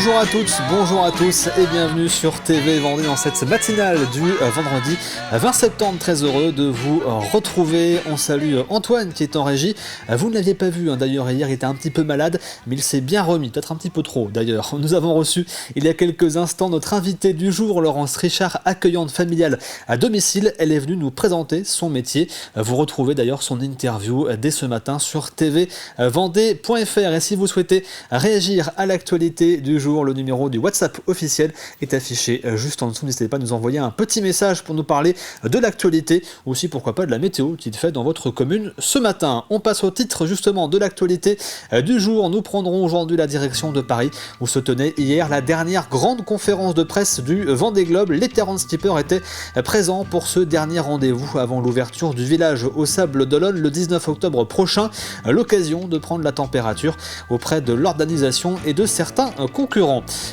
Bonjour à toutes, bonjour à tous et bienvenue sur TV Vendée dans cette matinale du vendredi 20 septembre. Très heureux de vous retrouver. On salue Antoine qui est en régie. Vous ne l'aviez pas vu d'ailleurs hier, il était un petit peu malade, mais il s'est bien remis, peut-être un petit peu trop d'ailleurs. Nous avons reçu il y a quelques instants notre invitée du jour, Laurence Richard, accueillante familiale à domicile. Elle est venue nous présenter son métier. Vous retrouvez d'ailleurs son interview dès ce matin sur tvvendée.fr. Et si vous souhaitez réagir à l'actualité du jour, le numéro du WhatsApp officiel est affiché juste en dessous. N'hésitez pas à nous envoyer un petit message pour nous parler de l'actualité, ou aussi pourquoi pas de la météo qui est faite dans votre commune ce matin. On passe au titre justement de l'actualité du jour. Nous prendrons aujourd'hui la direction de Paris où se tenait hier la dernière grande conférence de presse du Vendée Globe. Les 40 skippers étaient présents pour ce dernier rendez-vous avant l'ouverture du village aux Sables d'Olonne le 19 octobre prochain. L'occasion de prendre la température auprès de l'organisation et de certains concurrents.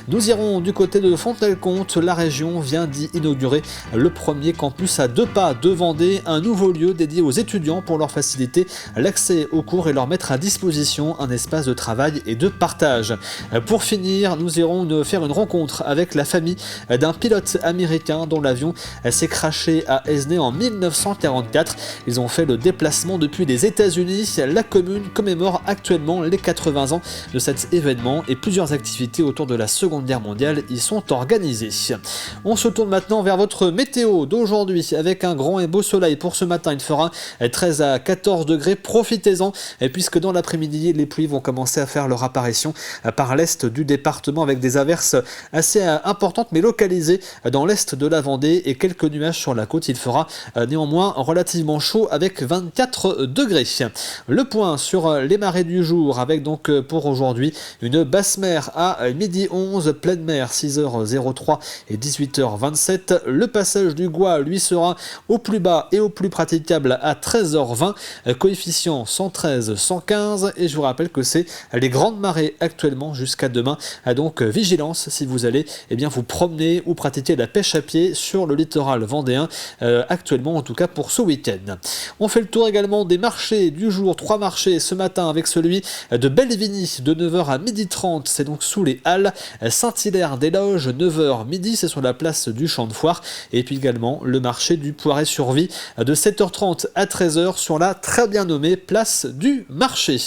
Nous irons du côté de Fontenay-le-Comte. La région vient d'y inaugurer le premier campus à 2 pas de Vendée, un nouveau lieu dédié aux étudiants pour leur faciliter l'accès aux cours et leur mettre à disposition un espace de travail et de partage. Pour finir, nous irons faire une rencontre avec la famille d'un pilote américain dont l'avion s'est crashé à Esnay en 1944. Ils ont fait le déplacement depuis les États-Unis. La commune commémore actuellement les 80 ans de cet événement et plusieurs activités autour de la Seconde Guerre mondiale y sont organisées. On se tourne maintenant vers votre météo d'aujourd'hui avec un grand et beau soleil pour ce matin. Il fera 13 à 14 degrés. Profitez-en puisque dans l'après-midi, les pluies vont commencer à faire leur apparition par l'est du département avec des averses assez importantes mais localisées dans l'est de la Vendée et quelques nuages sur la côte. Il fera néanmoins relativement chaud avec 24 degrés. Le point sur les marées du jour avec donc pour aujourd'hui une basse mer à midi 11, pleine mer 6h03 et 18h27. Le passage du Gois lui sera au plus bas et au plus praticable à 13h20, coefficient 113-115 et je vous rappelle que c'est les grandes marées actuellement jusqu'à demain. Donc vigilance si vous allez vous promener ou pratiquer la pêche à pied sur le littoral vendéen actuellement en tout cas pour ce week-end. On fait le tour également des marchés du jour, 3 marchés ce matin avec celui de Bellevigny de 9h à 12h30, c'est donc sous les Halles. Saint-Hilaire-des-Loges 9h midi, c'est sur la place du Champ de Foire et puis également le marché du Poiret-sur-Vie de 7h30 à 13h sur la très bien nommée place du marché.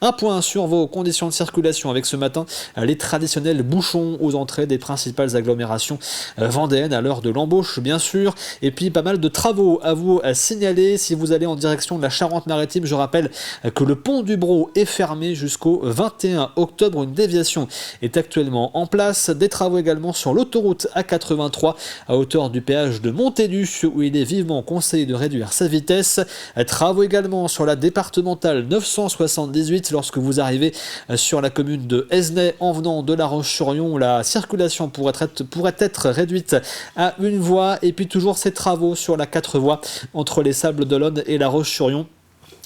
Un point sur vos conditions de circulation avec ce matin les traditionnels bouchons aux entrées des principales agglomérations vendéennes à l'heure de l'embauche bien sûr et puis pas mal de travaux à vous signaler si vous allez en direction de la Charente-Maritime. Je rappelle que le pont du Brau est fermé jusqu'au 21 octobre. Une déviation est actuellement en place. Des travaux également sur l'autoroute A83 à hauteur du péage de Montélu où il est vivement conseillé de réduire sa vitesse. Travaux également sur la départementale 978 lorsque vous arrivez sur la commune de Esnay en venant de La Roche-sur-Yon. La circulation pourrait être réduite à une voie et puis toujours ces travaux sur la 4 voies entre les Sables d'Olonne et La Roche-sur-Yon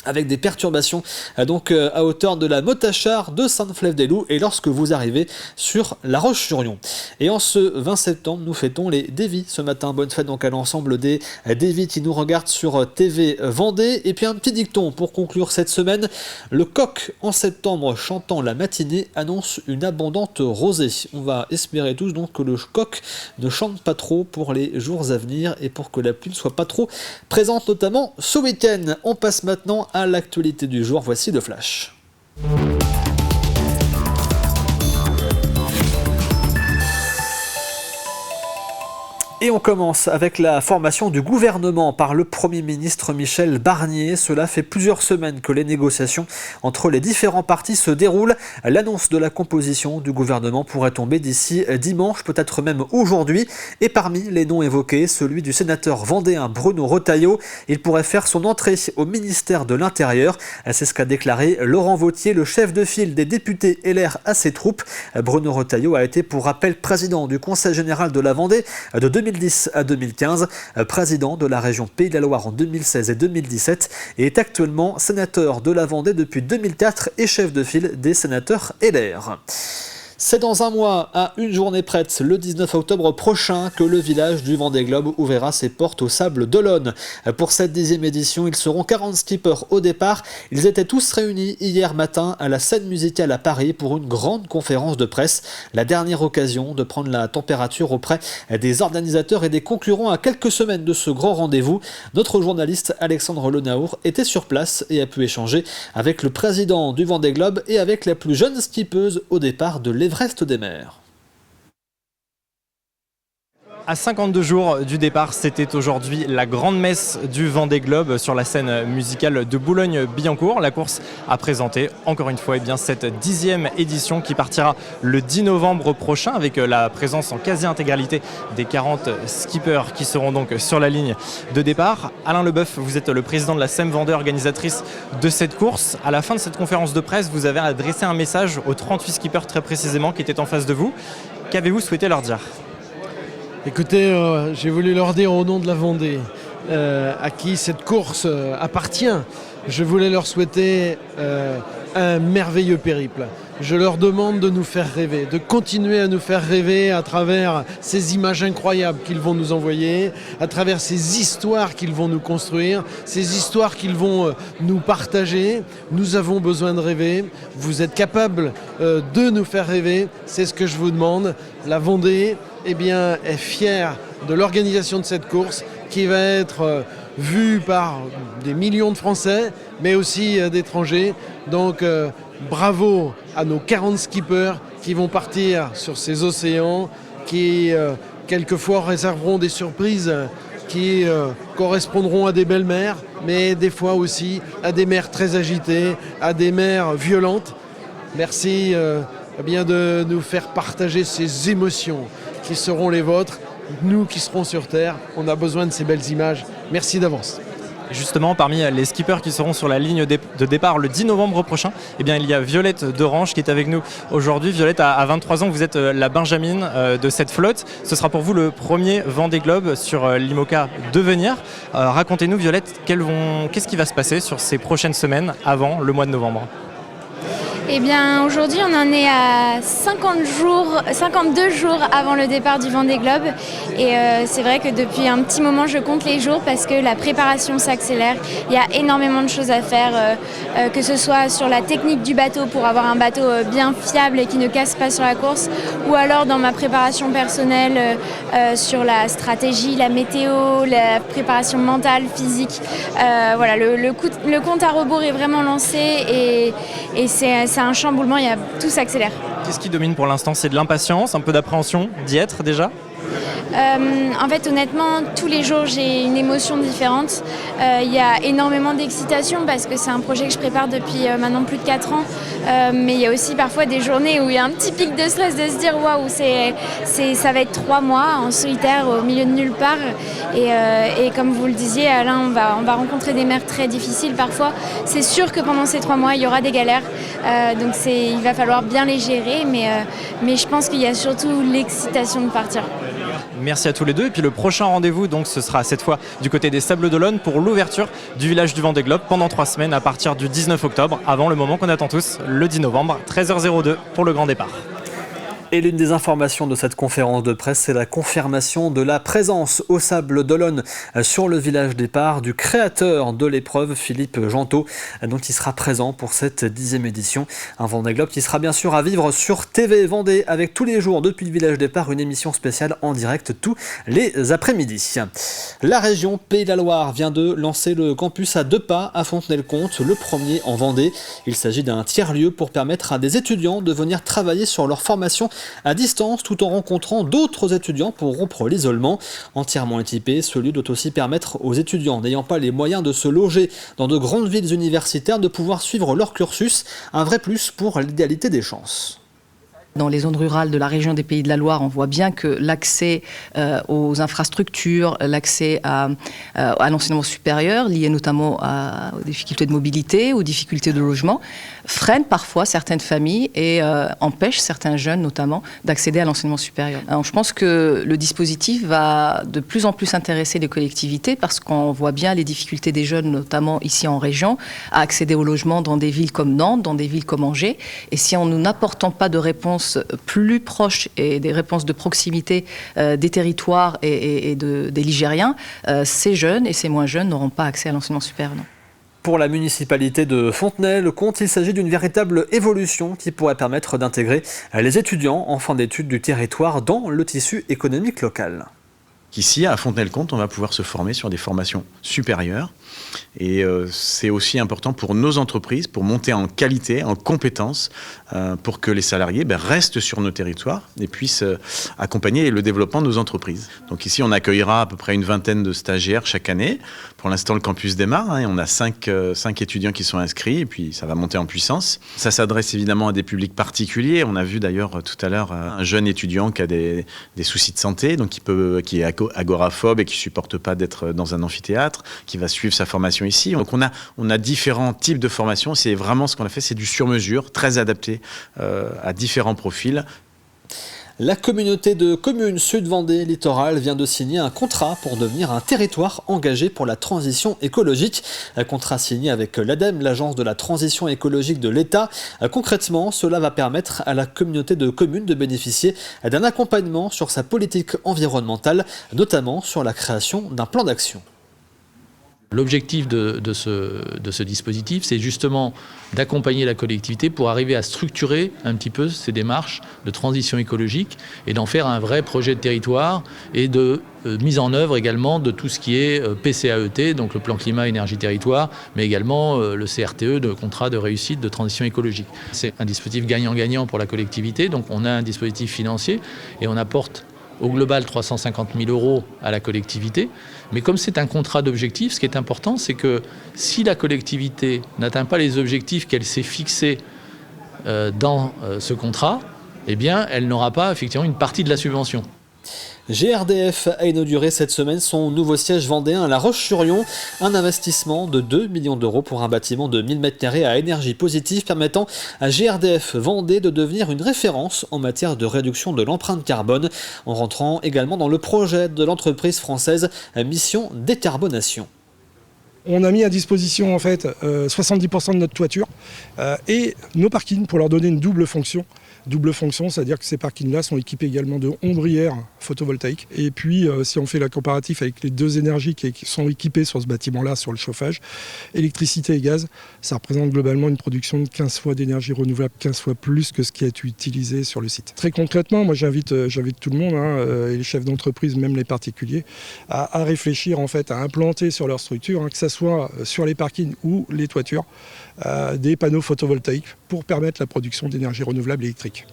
avec des perturbations donc à hauteur de la Motachard de Sainte-Flève-des-Loups et lorsque vous arrivez sur La Roche-sur-Yon. Et en ce 20 septembre, nous fêtons les Dévis ce matin. Bonne fête donc à l'ensemble des Dévis qui nous regardent sur TV Vendée. Et puis un petit dicton pour conclure cette semaine. Le coq en septembre chantant la matinée annonce une abondante rosée. On va espérer tous donc que le coq ne chante pas trop pour les jours à venir et pour que la pluie ne soit pas trop présente notamment ce week-end. On passe maintenant à l'actualité du jour, voici le flash. Et on commence avec la formation du gouvernement par le Premier ministre Michel Barnier. Cela fait plusieurs semaines que les négociations entre les différents partis se déroulent. L'annonce de la composition du gouvernement pourrait tomber d'ici dimanche, peut-être même aujourd'hui. Et parmi les noms évoqués, celui du sénateur vendéen Bruno Retailleau. Il pourrait faire son entrée au ministère de l'Intérieur. C'est ce qu'a déclaré Laurent Wauquiez, le chef de file des députés LR à ses troupes. Bruno Retailleau a été pour rappel président du Conseil général de la Vendée de 2010 à 2015, président de la région Pays de la Loire en 2016 et 2017 et est actuellement sénateur de la Vendée depuis 2004 et chef de file des sénateurs LR. C'est dans un mois, à une journée prête, le 19 octobre prochain, que le village du Vendée Globe ouvrira ses portes au Sable d'Olonne. Pour cette 10e édition, ils seront 40 skippers au départ. Ils étaient tous réunis hier matin à la scène musicale à Paris pour une grande conférence de presse. La dernière occasion de prendre la température auprès des organisateurs et des concurrents à quelques semaines de ce grand rendez-vous. Notre journaliste Alexandre Lenaour était sur place et a pu échanger avec le président du Vendée Globe et avec la plus jeune skippeuse au départ de l'Everest des mers. À 52 jours du départ, c'était aujourd'hui la grande messe du Vendée Globe sur la scène musicale de Boulogne-Billancourt. La course a présenté encore une fois cette 10e édition qui partira le 10 novembre prochain avec la présence en quasi-intégralité des 40 skippers qui seront donc sur la ligne de départ. Alain Leboeuf, vous êtes le président de la SEM Vendée, organisatrice de cette course. À la fin de cette conférence de presse, vous avez adressé un message aux 38 skippers très précisément qui étaient en face de vous. Qu'avez-vous souhaité leur dire ? Écoutez, j'ai voulu leur dire au nom de la Vendée, à qui cette course appartient, je voulais leur souhaiter un merveilleux périple. Je leur demande de nous faire rêver, de continuer à nous faire rêver à travers ces images incroyables qu'ils vont nous envoyer, à travers ces histoires qu'ils vont nous construire, ces histoires qu'ils vont nous partager. Nous avons besoin de rêver. Vous êtes capables de nous faire rêver. C'est ce que je vous demande. La Vendée est fière de l'organisation de cette course qui va être vue par des millions de Français, mais aussi d'étrangers. Donc bravo à nos 40 skippers qui vont partir sur ces océans, qui quelquefois réserveront des surprises qui correspondront à des belles mers, mais des fois aussi à des mers très agitées, à des mers violentes. Merci de nous faire partager ces émotions qui seront les vôtres. Nous qui serons sur Terre, on a besoin de ces belles images. Merci d'avance. Justement, parmi les skippers qui seront sur la ligne de départ le 10 novembre prochain, il y a Violette d'Orange qui est avec nous aujourd'hui. Violette, à 23 ans, vous êtes la benjamine de cette flotte. Ce sera pour vous le premier Vendée Globe sur l'IMOCA Devenir. Racontez-nous, Violette, qu'est-ce qui va se passer sur ces prochaines semaines avant le mois de novembre ? Aujourd'hui, on en est à 52 jours avant le départ du Vendée Globe. Et c'est vrai que depuis un petit moment, je compte les jours parce que la préparation s'accélère. Il y a énormément de choses à faire, que ce soit sur la technique du bateau pour avoir un bateau bien fiable et qui ne casse pas sur la course, ou alors dans ma préparation personnelle sur la stratégie, la météo, la préparation mentale, physique. Le compte à rebours est vraiment lancé et c'est un chamboulement, tout s'accélère. Qu'est-ce qui domine pour l'instant ? C'est de l'impatience, un peu d'appréhension d'y être déjà ? Honnêtement, tous les jours, j'ai une émotion différente. Il y a énormément d'excitation parce que c'est un projet que je prépare depuis maintenant plus de 4 ans. Mais il y a aussi parfois des journées où il y a un petit pic de stress de se dire waouh, ça va être 3 mois en solitaire au milieu de nulle part. Et comme vous le disiez, Alain, on va rencontrer des mers très difficiles parfois. C'est sûr que pendant ces 3 mois, il y aura des galères. Donc il va falloir bien les gérer. Mais je pense qu'il y a surtout l'excitation de partir. Merci à tous les deux. Et puis le prochain rendez-vous, donc, ce sera cette fois du côté des Sables d'Olonne pour l'ouverture du village du Vendée Globe pendant 3 semaines à partir du 19 octobre, avant le moment qu'on attend tous, le 10 novembre, 13h02 pour le grand départ. Et l'une des informations de cette conférence de presse, c'est la confirmation de la présence au Sable d'Olonne sur le village départ du créateur de l'épreuve, Philippe Gentot, donc il sera présent pour cette 10e édition. Un Vendée Globe qui sera bien sûr à vivre sur TV Vendée avec tous les jours depuis le village départ une émission spéciale en direct tous les après-midi. La région Pays de la Loire vient de lancer le campus à 2 pas à Fontenay-le-Comte, le premier en Vendée. Il s'agit d'un tiers-lieu pour permettre à des étudiants de venir travailler sur leur formation à distance tout en rencontrant d'autres étudiants pour rompre l'isolement. Entièrement équipé, ce lieu doit aussi permettre aux étudiants n'ayant pas les moyens de se loger dans de grandes villes universitaires de pouvoir suivre leur cursus, un vrai plus pour l'égalité des chances. Dans les zones rurales de la région des Pays de la Loire, on voit bien que l'accès aux infrastructures, l'accès à l'enseignement supérieur, lié notamment aux difficultés de mobilité, aux difficultés de logement, freine parfois certaines familles et empêche certains jeunes notamment d'accéder à l'enseignement supérieur. Alors, je pense que le dispositif va de plus en plus intéresser les collectivités parce qu'on voit bien les difficultés des jeunes, notamment ici en région, à accéder au logement dans des villes comme Nantes, dans des villes comme Angers. Et si nous n'apportons pas de réponses plus proches et des réponses de proximité des territoires et des Ligériens, ces jeunes et ces moins jeunes n'auront pas accès à l'enseignement supérieur. Non. Pour la municipalité de Fontenay-le-Comte, il s'agit d'une véritable évolution qui pourrait permettre d'intégrer les étudiants en fin d'études du territoire dans le tissu économique local. Ici, à Fontenay-le-Comte, on va pouvoir se former sur des formations supérieures. Et c'est aussi important pour nos entreprises, pour monter en qualité, en compétences, pour que les salariés restent sur nos territoires et puissent accompagner le développement de nos entreprises. Donc ici, on accueillera à peu près une vingtaine de stagiaires chaque année. Pour l'instant, le campus démarre et on a 5 étudiants qui sont inscrits et puis ça va monter en puissance. Ça s'adresse évidemment à des publics particuliers. On a vu d'ailleurs tout à l'heure un jeune étudiant qui a des soucis de santé, donc qui est agoraphobe et qui ne supporte pas d'être dans un amphithéâtre, qui va suivre sa formation ici. Donc on a différents types de formations. C'est vraiment ce qu'on a fait, c'est du sur-mesure, très adapté à différents profils. La communauté de communes Sud-Vendée Littoral vient de signer un contrat pour devenir un territoire engagé pour la transition écologique. Un contrat signé avec l'ADEME, l'Agence de la transition écologique de l'État. Concrètement, cela va permettre à la communauté de communes de bénéficier d'un accompagnement sur sa politique environnementale, notamment sur la création d'un plan d'action. L'objectif de ce dispositif, c'est justement d'accompagner la collectivité pour arriver à structurer un petit peu ces démarches de transition écologique et d'en faire un vrai projet de territoire et de mise en œuvre également de tout ce qui est PCAET, donc le plan climat énergie territoire, mais également le CRTE, de contrat de réussite de transition écologique. C'est un dispositif gagnant-gagnant pour la collectivité, donc on a un dispositif financier et on apporte au global 350 000 € à la collectivité. Mais comme c'est un contrat d'objectifs, ce qui est important, c'est que si la collectivité n'atteint pas les objectifs qu'elle s'est fixés dans ce contrat, eh bien, elle n'aura pas effectivement une partie de la subvention. GRDF a inauguré cette semaine son nouveau siège vendéen à La Roche-sur-Yon, un investissement de 2 millions d'euros pour un bâtiment de 1000 m² à énergie positive permettant à GRDF Vendée de devenir une référence en matière de réduction de l'empreinte carbone, en rentrant également dans le projet de l'entreprise française Mission Décarbonation. On a mis à disposition en fait 70% de notre toiture et nos parkings pour leur donner une double fonction. Double fonction, c'est-à-dire que ces parkings-là sont équipés également de ombrières photovoltaïques. Et puis, si on fait la comparatif avec les deux énergies qui sont équipées sur ce bâtiment-là, sur le chauffage, électricité et gaz, ça représente globalement une production de 15 fois d'énergie renouvelable, 15 fois plus que ce qui est utilisé sur le site. Très concrètement, moi j'invite tout le monde, et les chefs d'entreprise, même les particuliers, à réfléchir en fait, à implanter sur leur structure, que ce soit sur les parkings ou les toitures, des panneaux photovoltaïques pour permettre la production d'énergie renouvelable électrique.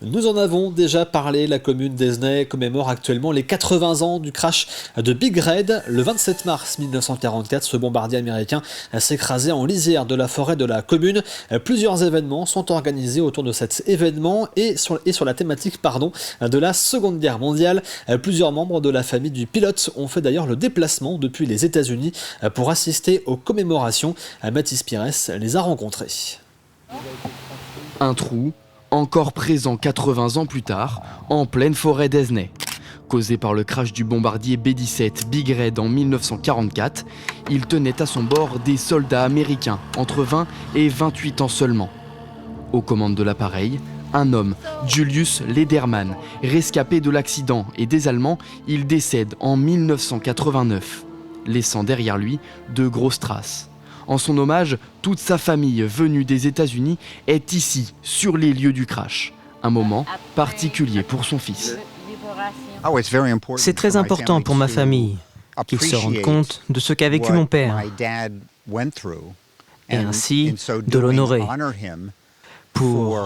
Nous en avons déjà parlé, la commune d'Esnay commémore actuellement les 80 ans du crash de Big Red. Le 27 mars 1944, ce bombardier américain s'écrasait en lisière de la forêt de la commune. Plusieurs événements sont organisés autour de cet événement et sur la thématique de la Seconde Guerre mondiale. Plusieurs membres de la famille du pilote ont fait d'ailleurs le déplacement depuis les États-Unis pour assister aux commémorations. Mathis Pires les a rencontrés. Un trou encore présent 80 ans plus tard, en pleine forêt d'Esnay. Causé par le crash du bombardier B-17 Big Red en 1944, il tenait à son bord des soldats américains, entre 20 et 28 ans seulement. Aux commandes de l'appareil, un homme, Julius Lederman, rescapé de l'accident et des Allemands, il décède en 1989, laissant derrière lui de grosses traces. En son hommage, toute sa famille venue des États-Unis est ici, sur les lieux du crash. Un moment particulier pour son fils. C'est très important pour ma famille qu'ils se rendent compte de ce qu'a vécu mon père et ainsi de l'honorer pour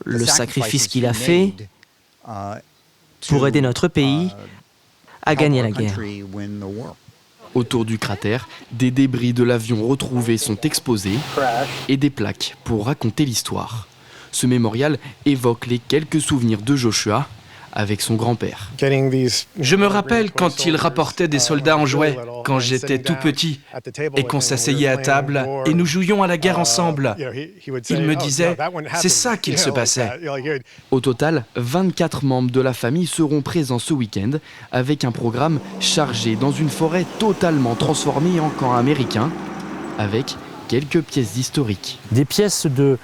le sacrifice qu'il a fait pour aider notre pays à gagner la guerre. Autour du cratère, des débris de l'avion retrouvés sont exposés et des plaques pour raconter l'histoire. Ce mémorial évoque les quelques souvenirs de Joshua avec son grand-père. Je me rappelle quand il rapportait des soldats en jouets, quand j'étais tout petit, et qu'on s'asseyait à table et nous jouions à la guerre ensemble. Il me disait, c'est ça qu'il se passait. Au total, 24 membres de la famille seront présents ce week-end avec un programme chargé dans une forêt totalement transformée en camp américain, avec quelques pièces historiques. Des pièces de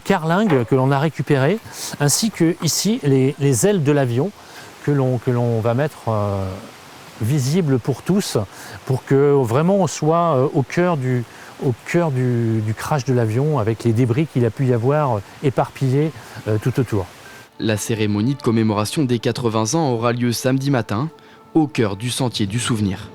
carlingue que l'on a récupérées, ainsi que ici les ailes de l'avion que l'on va mettre visibles pour tous, pour que vraiment on soit au cœur du crash de l'avion, avec les débris qu'il a pu y avoir éparpillés tout autour. La cérémonie de commémoration des 80 ans aura lieu samedi matin, au cœur du sentier du souvenir.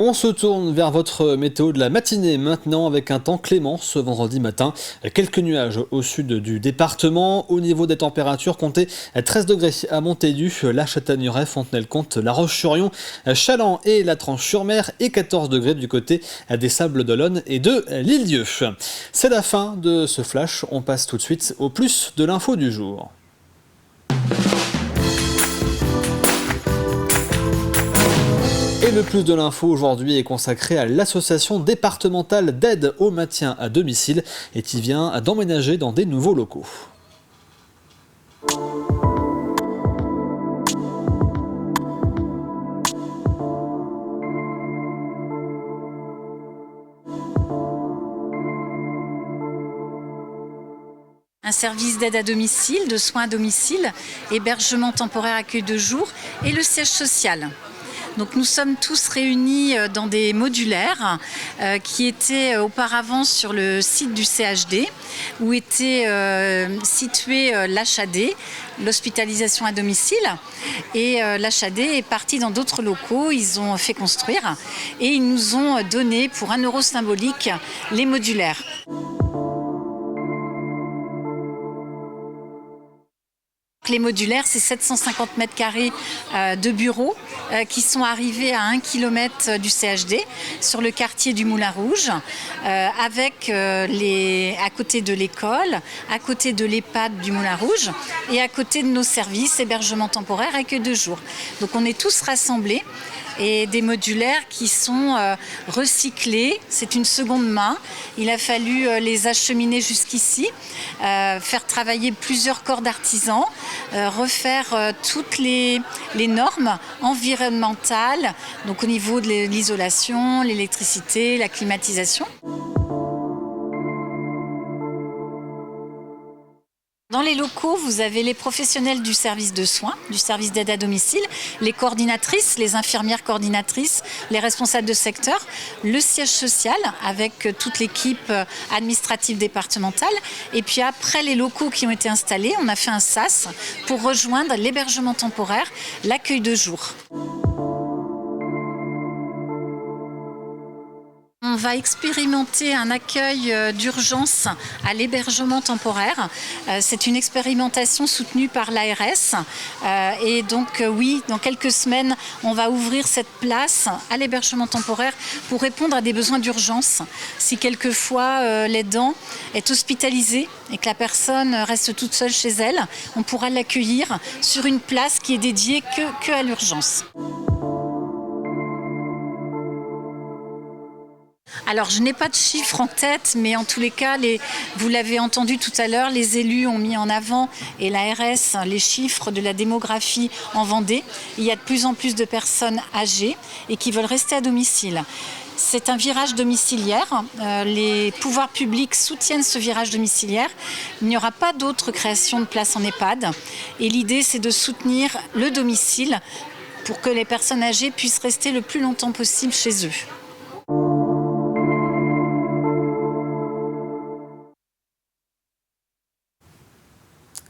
On se tourne vers votre météo de la matinée maintenant avec un temps clément ce vendredi matin. Quelques nuages au sud du département. Au niveau des températures, comptez 13 degrés à Montaigu, La Chataignerée, Fontenay-le-Comte, La Roche-sur-Yon, Challans et La Tranche-sur-Mer et 14 degrés du côté des Sables-d'Olonne et de l'Île-Dieu. C'est la fin de ce flash. On passe tout de suite au plus de l'info du jour. Et le plus de l'info aujourd'hui est consacré à l'association départementale d'aide au maintien à domicile et qui vient d'emménager dans des nouveaux locaux. Un service d'aide à domicile, de soins à domicile, hébergement temporaire accueil de jour et le siège social. Donc nous sommes tous réunis dans des modulaires qui étaient auparavant sur le site du CHD où était situé l'HAD, l'hospitalisation à domicile. Et l'HAD est parti dans d'autres locaux, ils ont fait construire et ils nous ont donné pour 1 € symbolique les modulaires. Les modulaires, c'est 750 mètres carrés de bureaux qui sont arrivés à 1 km du CHD sur le quartier du Moulin Rouge avec à côté de l'école, à côté de l'EHPAD du Moulin Rouge et à côté de nos services hébergement temporaire accueil de jour. Donc on est tous rassemblés et des modulaires qui sont recyclés. C'est une seconde main. Il a fallu les acheminer jusqu'ici, faire travailler plusieurs corps d'artisans, refaire toutes les normes environnementales, donc au niveau de l'isolation, l'électricité, la climatisation. Dans les locaux, vous avez les professionnels du service de soins, du service d'aide à domicile, les coordinatrices, les infirmières coordinatrices, les responsables de secteur, le siège social avec toute l'équipe administrative départementale. Et puis après les locaux qui ont été installés, on a fait un SAS pour rejoindre l'hébergement temporaire, l'accueil de jour. On va expérimenter un accueil d'urgence à l'hébergement temporaire. C'est une expérimentation soutenue par l'ARS. Et donc oui, dans quelques semaines, on va ouvrir cette place à l'hébergement temporaire pour répondre à des besoins d'urgence. Si quelquefois l'aidant est hospitalisé et que la personne reste toute seule chez elle, on pourra l'accueillir sur une place qui est dédiée que à l'urgence. Alors, je n'ai pas de chiffres en tête, mais en tous les cas, vous l'avez entendu tout à l'heure, les élus ont mis en avant, et l'ARS, les chiffres de la démographie en Vendée. Il y a de plus en plus de personnes âgées et qui veulent rester à domicile. C'est un virage domiciliaire. Les pouvoirs publics soutiennent ce virage domiciliaire. Il n'y aura pas d'autre création de places en EHPAD. Et l'idée, c'est de soutenir le domicile pour que les personnes âgées puissent rester le plus longtemps possible chez eux.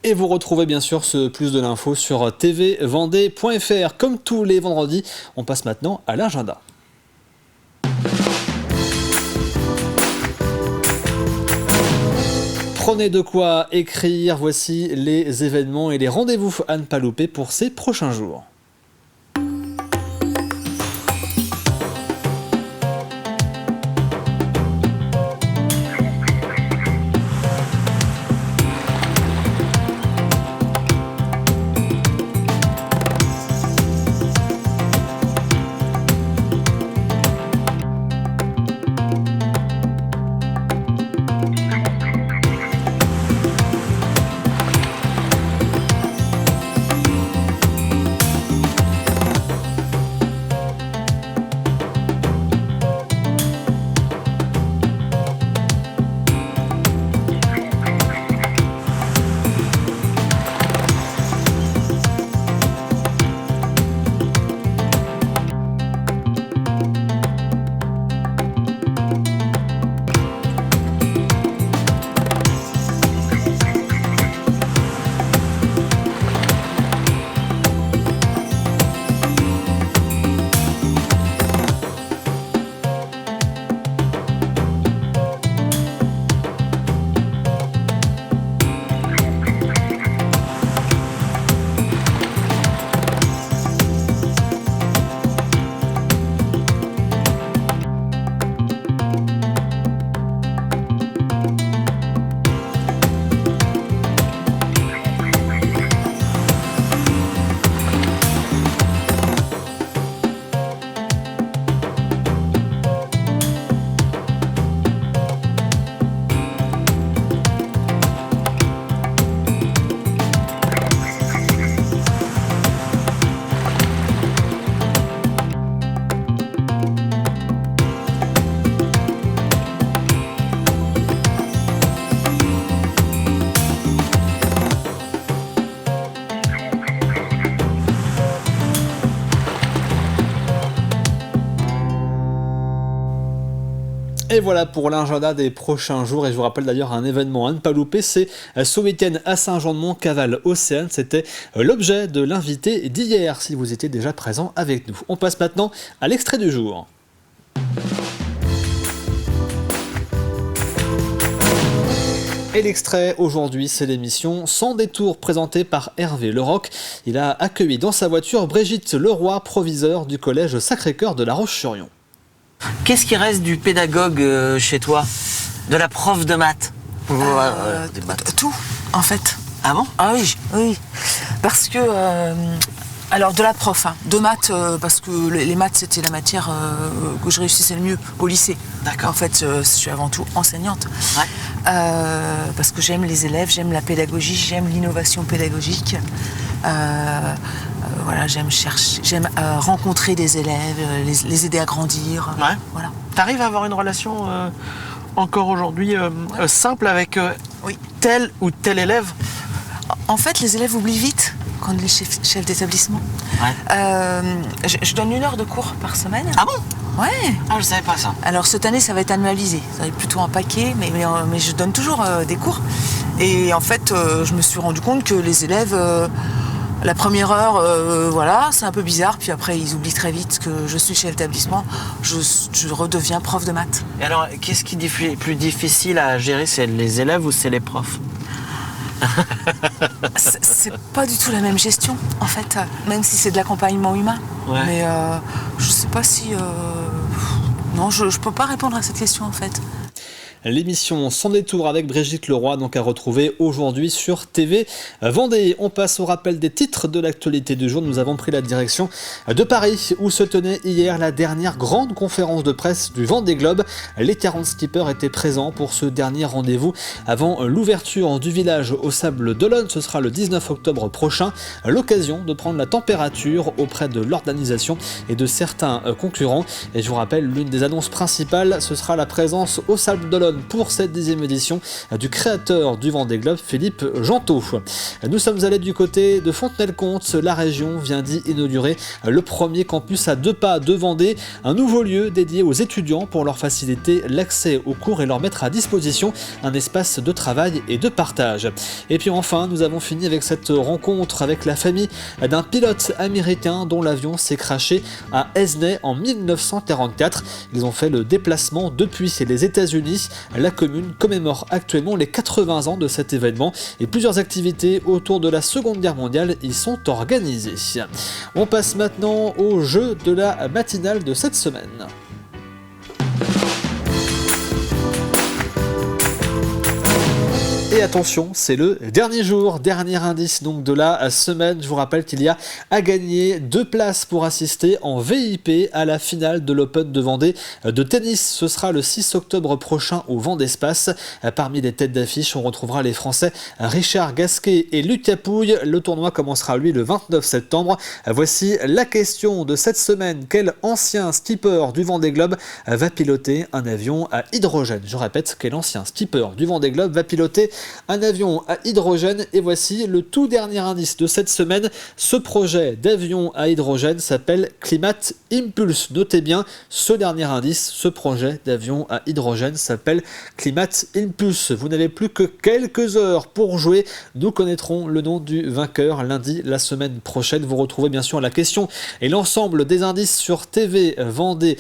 Et vous retrouvez bien sûr ce plus de l'info sur tvvendée.fr. Comme tous les vendredis, on passe maintenant à l'agenda. Prenez de quoi écrire, voici les événements et les rendez-vous à ne pas louper pour ces prochains jours. Et voilà pour l'agenda des prochains jours. Et je vous rappelle d'ailleurs un événement à ne pas louper, c'est ce week-end à Saint-Jean-de-Mont, Cavale Océane. C'était l'objet de l'invité d'hier, si vous étiez déjà présent avec nous. On passe maintenant à l'extrait du jour. Et l'extrait aujourd'hui, c'est l'émission Sans détour présentée par Hervé Leroc. Il a accueilli dans sa voiture Brigitte Leroy, proviseure du collège Sacré-Cœur de La Roche-sur-Yon. Qu'est-ce qui reste du pédagogue chez toi? De la prof de maths? Tout, en fait. Ah bon? Ah oui, oui. Parce que... alors de la prof, hein, de maths, parce que les maths c'était la matière que je réussissais le mieux au lycée. D'accord. En fait, je suis avant tout enseignante. Ouais. Parce que j'aime les élèves, j'aime la pédagogie, j'aime l'innovation pédagogique. Voilà, j'aime rencontrer des élèves, les aider à grandir. Ouais. Voilà. T'arrives à avoir une relation encore aujourd'hui simple avec tel ou tel élève? En fait, les élèves oublient vite quand on est chef d'établissement. Ouais. Je donne 1 heure de cours par semaine. Ah bon? Ouais. Ah, je savais pas ça. Alors cette année, ça va être annualisé. Ça va être plutôt un paquet, mais je donne toujours des cours. Et en fait, je me suis rendu compte que les élèves, la première heure, voilà, c'est un peu bizarre. Puis après, ils oublient très vite que je suis chef d'établissement. Je redeviens prof de maths. Et alors, qu'est-ce qui est plus difficile à gérer? C'est les élèves ou c'est les profs? C'est pas du tout la même gestion, en fait, même si c'est de l'accompagnement humain. Ouais. Mais je sais pas si... Non, je peux pas répondre à cette question, en fait. L'émission Sans détour avec Brigitte Leroy, donc à retrouver aujourd'hui sur TV Vendée. On passe au rappel des titres de l'actualité du jour. Nous avons pris la direction de Paris, où se tenait hier la dernière grande conférence de presse du Vendée Globe. Les 40 skippers étaient présents pour ce dernier rendez-vous avant l'ouverture du village au Sable d'Olonne. Ce sera le 19 octobre prochain. L'occasion de prendre la température auprès de l'organisation et de certains concurrents. Et je vous rappelle, l'une des annonces principales, ce sera la présence au Sable d'Olonne pour cette 10e édition du créateur du Vendée Globe, Philippe Gentot. Nous sommes allés du côté de Fontenay-le-Comte. La région vient d'y inaugurer le premier campus à 2 pas de Vendée, un nouveau lieu dédié aux étudiants pour leur faciliter l'accès aux cours et leur mettre à disposition un espace de travail et de partage. Et puis enfin, nous avons fini avec cette rencontre avec la famille d'un pilote américain dont l'avion s'est crashé à Esnay en 1944. Ils ont fait le déplacement depuis les États-Unis. La commune commémore actuellement les 80 ans de cet événement et plusieurs activités autour de la Seconde Guerre mondiale y sont organisées. On passe maintenant au jeu de la matinale de cette semaine. Et attention, c'est le dernier jour, dernier indice donc de la semaine. Je vous rappelle qu'il y a à gagner 2 places pour assister en VIP à la finale de l'Open de Vendée de tennis. Ce sera le 6 octobre prochain au Vendespace. Parmi les têtes d'affiche, on retrouvera les Français Richard Gasquet et Lucas Pouille. Le tournoi commencera lui le 29 septembre. Voici la question de cette semaine. Quel ancien skipper du Vendée Globe va piloter un avion à hydrogène? Je répète, quel ancien skipper du Vendée Globe va piloter un avion à hydrogène? Et voici le tout dernier indice de cette semaine. Ce projet d'avion à hydrogène s'appelle Climate Impulse. Notez bien ce dernier indice, ce projet d'avion à hydrogène s'appelle Climate Impulse. Vous n'avez plus que quelques heures pour jouer. Nous connaîtrons le nom du vainqueur lundi la semaine prochaine. Vous retrouvez bien sûr la question et l'ensemble des indices sur tvvendée.fr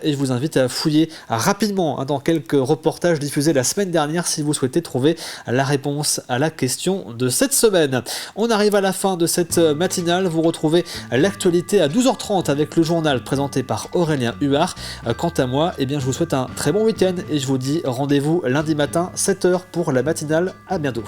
et je vous invite à fouiller rapidement dans quelques reportages diffusés la semaine dernière si vous souhaitez trouver la réponse à la question de cette semaine. On arrive à la fin de cette matinale. Vous retrouvez l'actualité à 12h30 avec le journal présenté par Aurélien Huard. Quant à moi, je vous souhaite un très bon week-end et je vous dis rendez-vous lundi matin 7h pour la matinale. À bientôt.